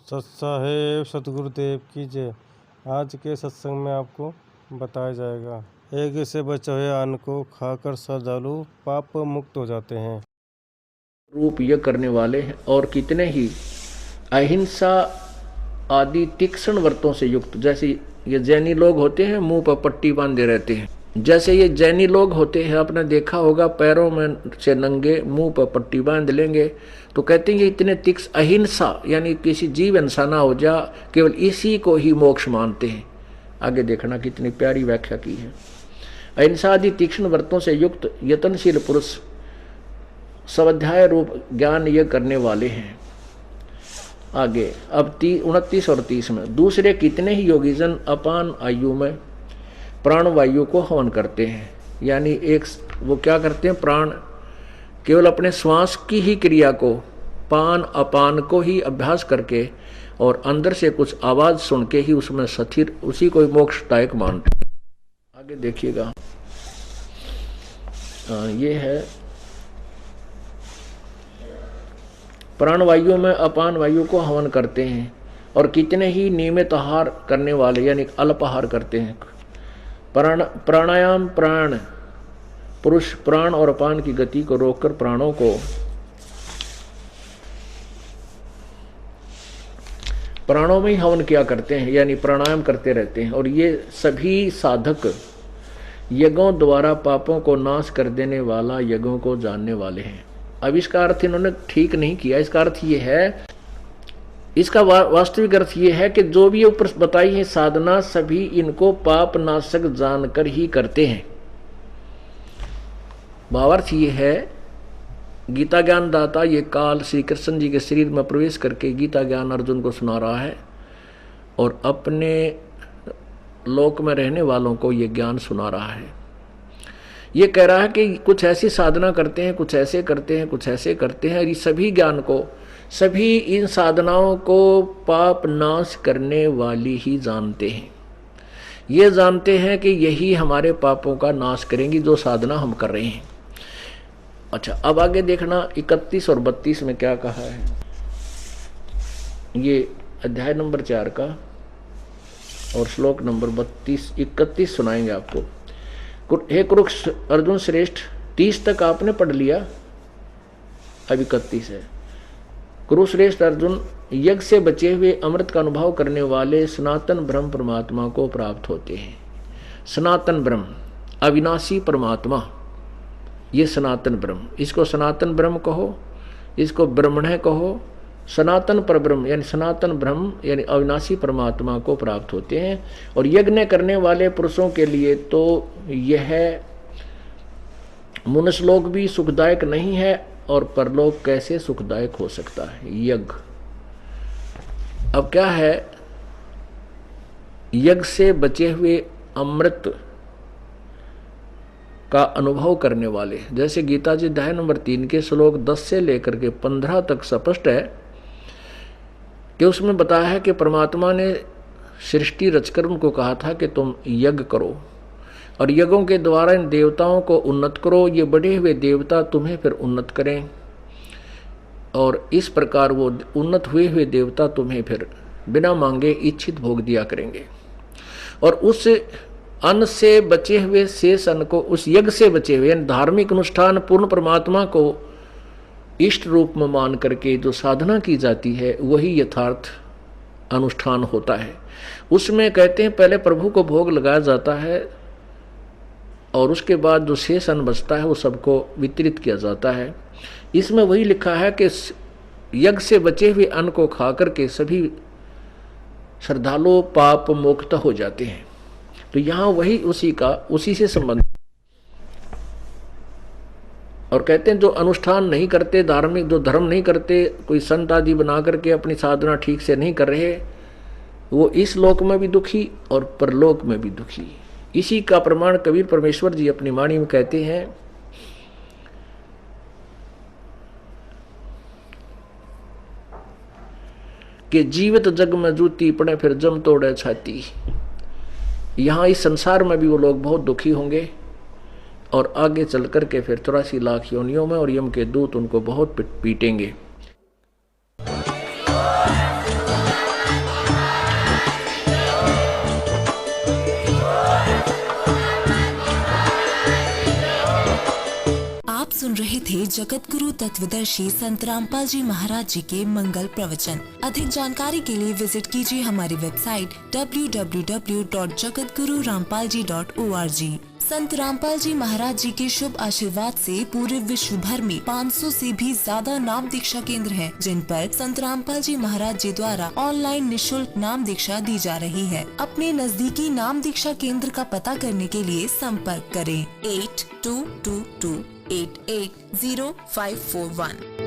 सत्साहेब सतगुरुदेव की जय। आज के सत्संग में आपको बताया जाएगा, एक से बचे हुए अन्न को खाकर श्रद्धालु पाप मुक्त हो जाते हैं। रूप यज्ञ करने वाले हैं और कितने ही अहिंसा आदि तीक्ष्ण व्रतों से युक्त, जैसे ये जैनी लोग होते हैं मुंह पर पट्टी बांधे रहते हैं, जैसे ये जैनी लोग होते हैं, आपने देखा होगा पैरों में से नंगे मुंह पर पट्टी बांध लेंगे, तो कहते हैं ये इतने तीक्ष्ण अहिंसा यानी किसी जीव हिंसा ना हो जा, केवल इसी को ही मोक्ष मानते हैं। आगे देखना कितनी प्यारी व्याख्या की है। अहिंसा आदि तीक्ष्ण व्रतों से युक्त यतनशील पुरुष स्वाध्याय रूप ज्ञान ये करने वाले हैं। आगे अब 29 और 30 में दूसरे कितने ही योगीजन अपान आयु में प्राण वायु को हवन करते हैं, यानी एक वो क्या करते हैं, प्राण केवल अपने श्वास की ही क्रिया को, पान अपान को ही अभ्यास करके और अंदर से कुछ आवाज सुन के ही उसमें स्थिर उसी को मोक्षदायक मानते हैं। आगे देखिएगा, ये है प्राण वायु में अपान वायु को हवन करते हैं और कितने ही नियमित आहार करने वाले यानी अल्पाहार करते हैं। प्राणायाम प्राण पुरुष प्राण और अपान की गति को रोककर प्राणों को प्राणों में ही हवन किया करते हैं, यानी प्राणायाम करते रहते हैं। और ये सभी साधक यज्ञों द्वारा पापों को नाश कर देने वाला यज्ञों को जानने वाले हैं। अब इसका अर्थ इन्होंने ठीक नहीं किया। इसका अर्थ ये है, इसका वास्तविक अर्थ ये है कि जो भी ऊपर बताई है साधना सभी इनको पाप नाशक जानकर ही करते हैं। भावार्थ ये है, गीता ज्ञान दाता ये काल श्री कृष्ण जी के शरीर में प्रवेश करके गीता ज्ञान अर्जुन को सुना रहा है और अपने लोक में रहने वालों को ये ज्ञान सुना रहा है। ये कह रहा है कि कुछ ऐसी साधना करते हैं, कुछ ऐसे करते हैं, कुछ ऐसे करते हैं, और ये सभी ज्ञान को, सभी इन साधनाओं को पाप नाश करने वाली ही जानते हैं। ये जानते हैं कि यही हमारे पापों का नाश करेंगी जो साधना हम कर रहे हैं। अच्छा, अब आगे देखना 31 और 32 में क्या कहा है। ये अध्याय नंबर 4 का और श्लोक नंबर 31 सुनाएंगे आपको। हे कुरुक्ष अर्जुन श्रेष्ठ, 30 तक आपने पढ़ लिया, अब 31 है। कुरुश्रेष्ठ अर्जुन, यज्ञ से बचे हुए अमृत का अनुभव करने वाले सनातन ब्रह्म परमात्मा को प्राप्त होते हैं। सनातन ब्रह्म अविनाशी परमात्मा, ये सनातन ब्रह्म, इसको सनातन ब्रह्म कहो, इसको ब्रह्मण कहो। सनातन पर ब्रह्म यानी सनातन ब्रह्म यानी अविनाशी परमात्मा को प्राप्त होते हैं। और यज्ञ करने वाले पुरुषों के लिए तो यह मनुष्यलोक भी सुखदायक नहीं है और परलोक कैसे सुखदायक हो सकता है यज्ञ। अब क्या है, यज्ञ से बचे हुए अमृत का अनुभव करने वाले, जैसे गीता जी अध्याय नंबर 3 के श्लोक 10 से लेकर के 15 तक स्पष्ट है कि उसमें बताया है कि परमात्मा ने सृष्टि रचकर उनको कहा था कि तुम यज्ञ करो और यज्ञों के द्वारा इन देवताओं को उन्नत करो, ये बढ़े हुए देवता तुम्हें फिर उन्नत करें और इस प्रकार वो उन्नत हुए देवता तुम्हें फिर बिना मांगे इच्छित भोग दिया करेंगे। और उस अन्न से बचे हुए शेष अन्न को, उस यज्ञ से बचे हुए धार्मिक अनुष्ठान पूर्ण परमात्मा को इष्ट रूप में मान करके जो साधना की जाती है वही यथार्थ अनुष्ठान होता है। उसमें कहते हैं पहले प्रभु को भोग लगाया जाता है और उसके बाद जो शेष अन्न बचता है वो सबको वितरित किया जाता है। इसमें वही लिखा है कि यज्ञ से बचे हुए अन्न को खा करके सभी श्रद्धालु पाप मुक्त हो जाते हैं। तो यहाँ वही उसी से संबंधित। और कहते हैं जो अनुष्ठान नहीं करते, धार्मिक जो धर्म नहीं करते, कोई संत आदि बना करके अपनी साधना ठीक से नहीं कर रहे, वो इस लोक में भी दुखी और परलोक में भी दुखी। इसी का प्रमाण कबीर परमेश्वर जी अपनी वाणी में कहते हैं कि जीवित जग में जूती पड़े फिर जम तोड़े छाती। यहाँ इस संसार में भी वो लोग बहुत दुखी होंगे और आगे चल कर के फिर 84 लाख योनियों में और यम के दूत उनको बहुत पीटेंगे। थे जगत गुरु तत्वदर्शी संत रामपाल जी महाराज जी के मंगल प्रवचन। अधिक जानकारी के लिए विजिट कीजिए हमारी वेबसाइट www.jagatgururampalji.org। संत रामपाल जी महाराज जी के शुभ आशीर्वाद से पूरे विश्व भर में 500 से भी ज्यादा नाम दीक्षा केंद्र हैं, जिन पर संत रामपाल जी महाराज जी द्वारा ऑनलाइन निशुल्क नाम दीक्षा दी जा रही है। अपने नजदीकी नाम दीक्षा केंद्र का पता करने के लिए संपर्क करें 8222880541।